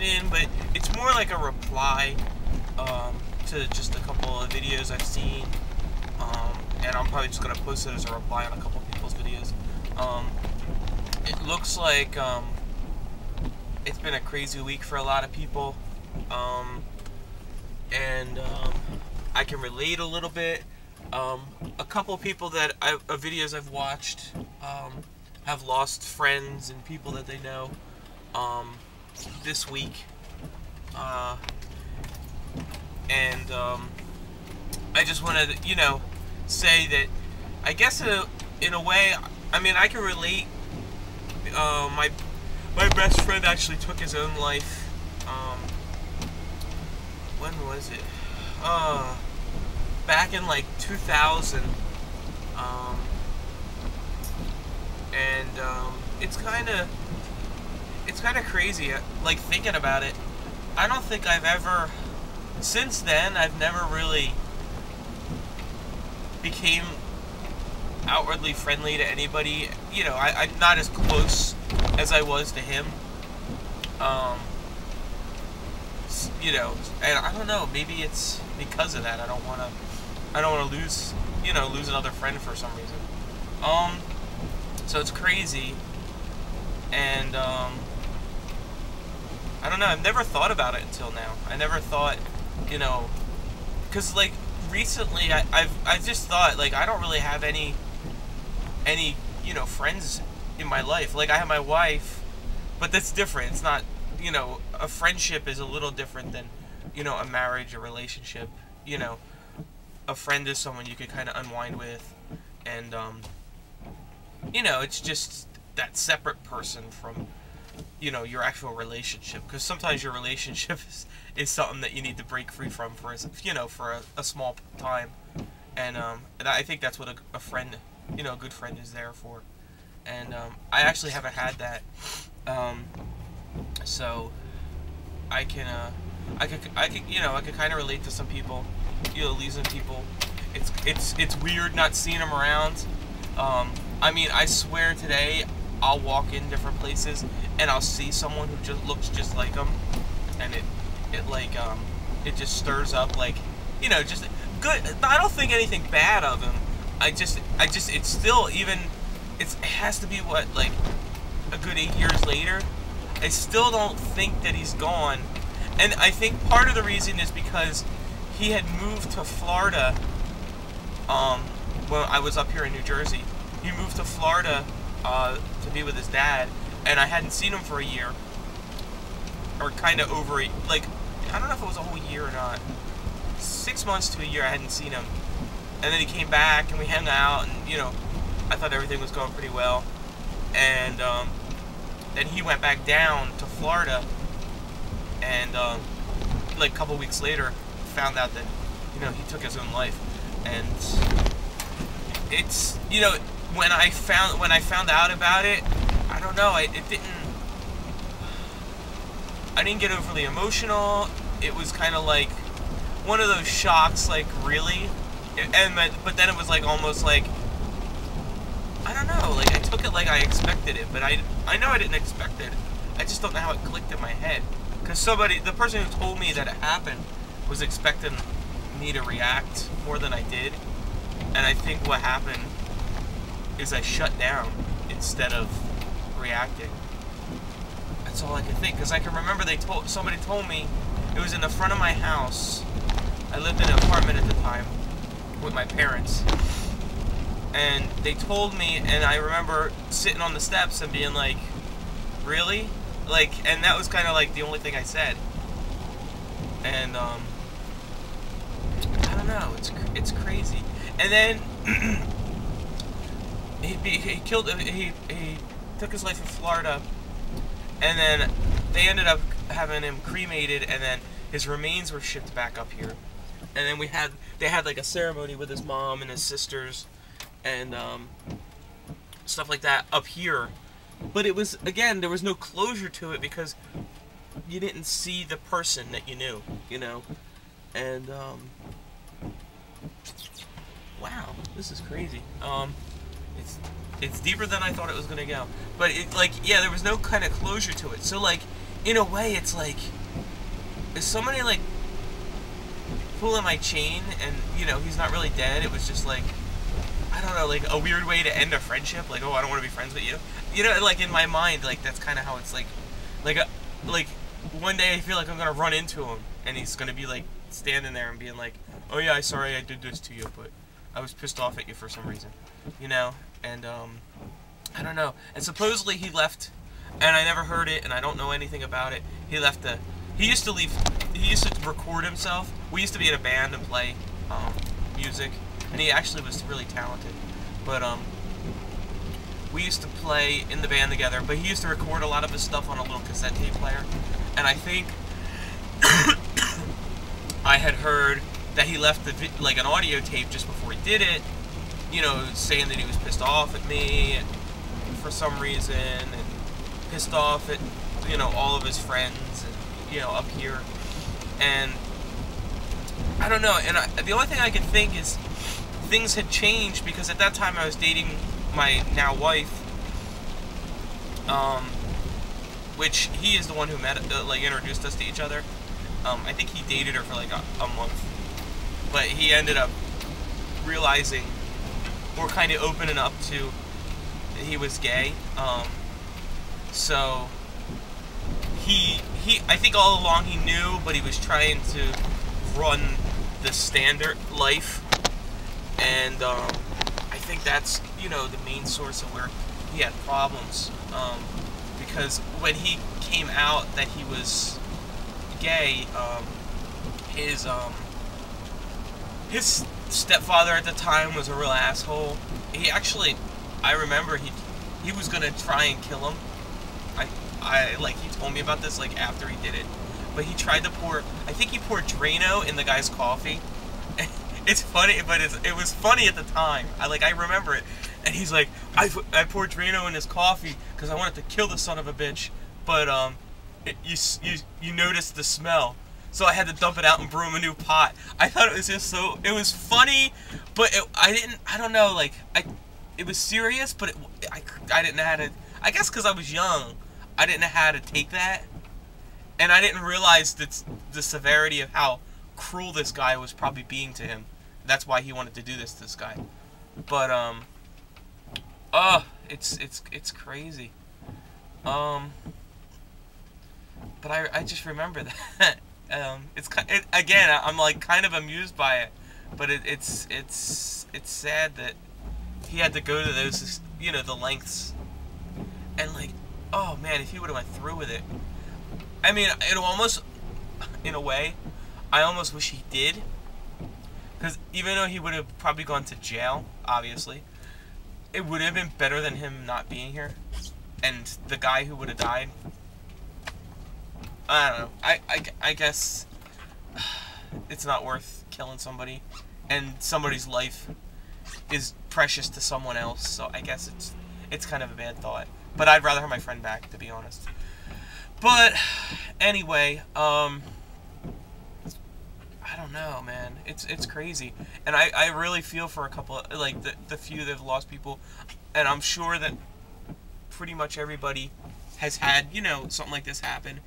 in, but it's more like a reply to just a couple of videos I've seen, and I'm probably just gonna post it as a reply on a couple of people's videos. It looks like it's been a crazy week for a lot of people, and I can relate a little bit. A couple of people that videos I've watched have lost friends and people that they know this week, and I just want to, you know, say that I guess in a way, I mean, I can relate. My best friend actually took his own life. When was it? Back in like 2000. It's kind of crazy. Like, thinking about it, I don't think I've ever, since then, I've never really became outwardly friendly to anybody. You know, I'm not as close as I was to him. You know, and I don't know, maybe it's because of that. I don't want to lose, you know, lose another friend for some reason. So it's crazy, and I don't know. I've never thought about it until now. I never thought, you know, because like recently, I just thought, like, I don't really have any you know, friends in my life. Like, I have my wife, but that's different. It's not, you know, a friendship is a little different than, you know, a marriage, a relationship. You know, a friend is someone you can kind of unwind with, and you know, it's just that separate person from, you know, your actual relationship. Because sometimes your relationship is something that you need to break free from for, you know, for a small time, and I think that's what a friend, you know, a good friend is there for. And I actually haven't had that, so I can you know, I can kind of relate to some people, you know, losing people. It's weird not seeing them around. I mean, I swear today I'll walk in different places and I'll see someone who just looks just like them, and it just stirs up, like, you know, just good. I don't think anything bad of him. I just it's still, even it has to be what, like a good 8 years later, I still don't think that he's gone. And I think part of the reason is because he had moved to Florida when I was up here in New Jersey. He moved to Florida to be with his dad, and I hadn't seen him for a year, or kind of over, like, I don't know if it was a whole year or not. 6 months to a year I hadn't seen him. And then he came back and we hung out, and, you know, I thought everything was going pretty well. And then he went back down to Florida, and like a couple weeks later found out that, you know, he took his own life. And it's, you know, when I found out about it, I don't know, I didn't get overly emotional. It was kind of like one of those shocks, like, really? But then it was like almost like, I don't know, like, I took it like I expected it, but I know I didn't expect it. I just don't know how it clicked in my head. Because the person who told me that it happened was expecting me to react more than I did. And I think what happened is I shut down instead of reacting. That's all I can think. Because I can remember somebody told me, it was in the front of my house. I lived in an apartment at the time with my parents. And they told me, and I remember sitting on the steps and being like, really? Like, and that was kind of like the only thing I said. And I don't know, it's crazy. And then he took his life in Florida, and then they ended up having him cremated, and then his remains were shipped back up here. And then they had like a ceremony with his mom and his sisters and stuff like that up here. But it was, again, there was no closure to it because you didn't see the person that you knew, you know. And wow, this is crazy. It's deeper than I thought it was gonna go. But it, like, yeah, there was no kind of closure to it. So like, in a way, it's like, is somebody like pulling my chain, and you know, he's not really dead. It was just like, I don't know, like a weird way to end a friendship. Like, oh, I don't want to be friends with you. You know, like in my mind, like that's kind of how it's like one day I feel like I'm gonna run into him, and he's gonna be like standing there and being like, oh yeah, I'm sorry I did this to you, but I was pissed off at you for some reason, you know. And I don't know. And supposedly he left, and I never heard it, and I don't know anything about it. He left the. He used to leave. He used to record himself. We used to be in a band and play music, and he actually was really talented. But we used to play in the band together. But he used to record a lot of his stuff on a little cassette tape player, and I think I had heard that he left like an audio tape just before he did it. You know, saying that he was pissed off at me for some reason, and pissed off at, you know, all of his friends, and, you know, up here. And I don't know, and the only thing I can think is things had changed, because at that time I was dating my now wife, which he is the one who met, like, introduced us to each other. I think he dated her for like a month, but he ended up realizing, or kind of opening up to, that he was gay. So he I think all along he knew, but he was trying to run the standard life, and I think that's, you know, the main source of where he had problems, because when he came out that he was gay, his stepfather at the time was a real asshole. He actually, I remember he was gonna try and kill him. I like, he told me about this like after he did it, but he tried to pour, I think he poured Drano in the guy's coffee. It's funny, but it was funny at the time. I remember it, and he's like, I poured Drano in his coffee because I wanted to kill the son of a bitch, but you noticed the smell, so I had to dump it out and brew him a new pot. I thought it was just so, it was funny, but I don't know, like, it was serious, but I didn't know how to, I guess because I was young, I didn't know how to take that, and I didn't realize the severity of how cruel this guy was probably being to him. That's why he wanted to do this guy. But it's crazy. But I just remember that. Again, I'm like kind of amused by it, but it's sad that he had to go to those, you know, the lengths, and like, oh man, if he would have went through with it. I mean, it almost, in a way, I almost wish he did, because even though he would have probably gone to jail, obviously, it would have been better than him not being here, and the guy who would have died. I don't know. I guess it's not worth killing somebody, and somebody's life is precious to someone else. So I guess it's kind of a bad thought. But I'd rather have my friend back, to be honest. But anyway, I don't know, man. It's crazy, and I really feel for a couple of, like, the few that have lost people, and I'm sure that pretty much everybody has had, you know, something like this happen.